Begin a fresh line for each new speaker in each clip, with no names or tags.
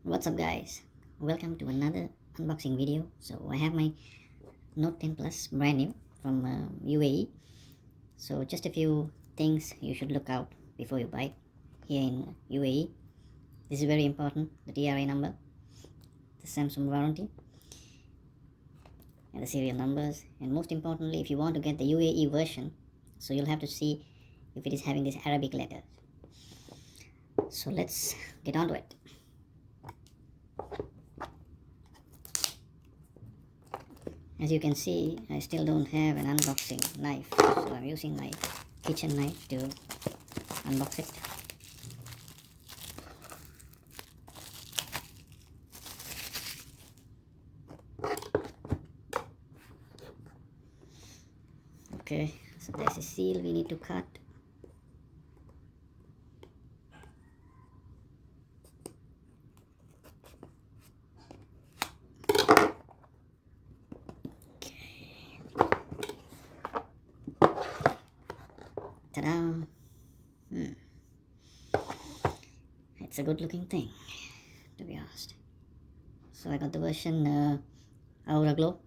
What's up guys, welcome to another unboxing video. So I have my Note 10 Plus brand new from UAE. So just a few things you should look out before you buy it here in UAE. This is very important: the TRA number, the Samsung warranty, and the serial numbers. And most importantly, if you want to get the UAE version, so you'll have to see if it is having these Arabic letters. So let's get on to it. As you can see, I still don't have an unboxing knife, so I'm using my kitchen knife to unbox it. Okay, so there's a seal we need to cut. Ta-da! It's a good looking thing, to be honest. So I got the version Aura Glow.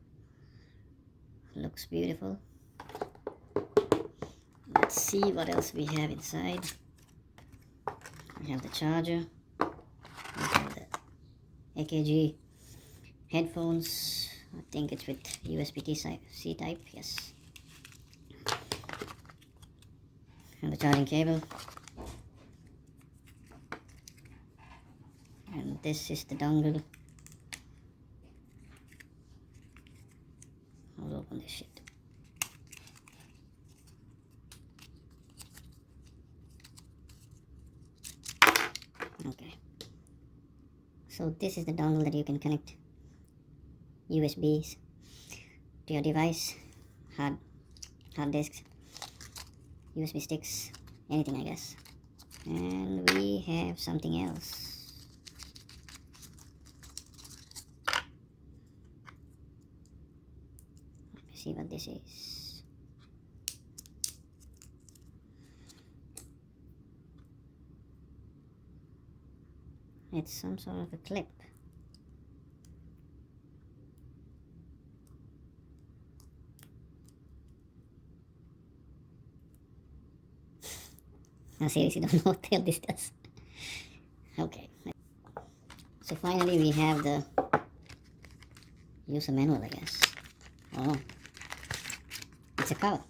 Looks beautiful. Let's see what else we have inside. We have the charger. We have the AKG headphones. I think it's with USB-C type, yes. And the charging cable. And this is the dongle. I'll open this shit. Okay. So this is the dongle that you can connect USBs to your device, hard disks, USB sticks, anything I guess. And we have something else. Let me see what this is. It's some sort of a clip. I seriously don't know what the hell this does. Okay. So finally we have the user manual, I guess. Oh. It's a cover.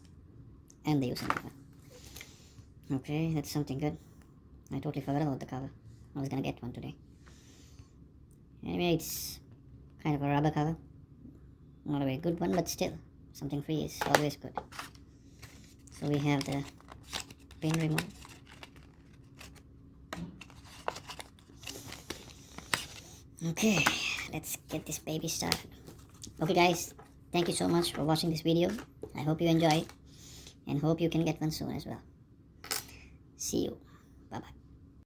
And the user manual. Okay, that's something good. I totally forgot about the cover. I was gonna get one today. Anyway, it's kind of a rubber cover. Not a very good one, but still, something free is always good. So we have the pin remover. Okay, let's get this baby started. Okay guys, thank you so much for watching this video. I hope you enjoy it and hope you can get one soon as well. See you. Bye bye.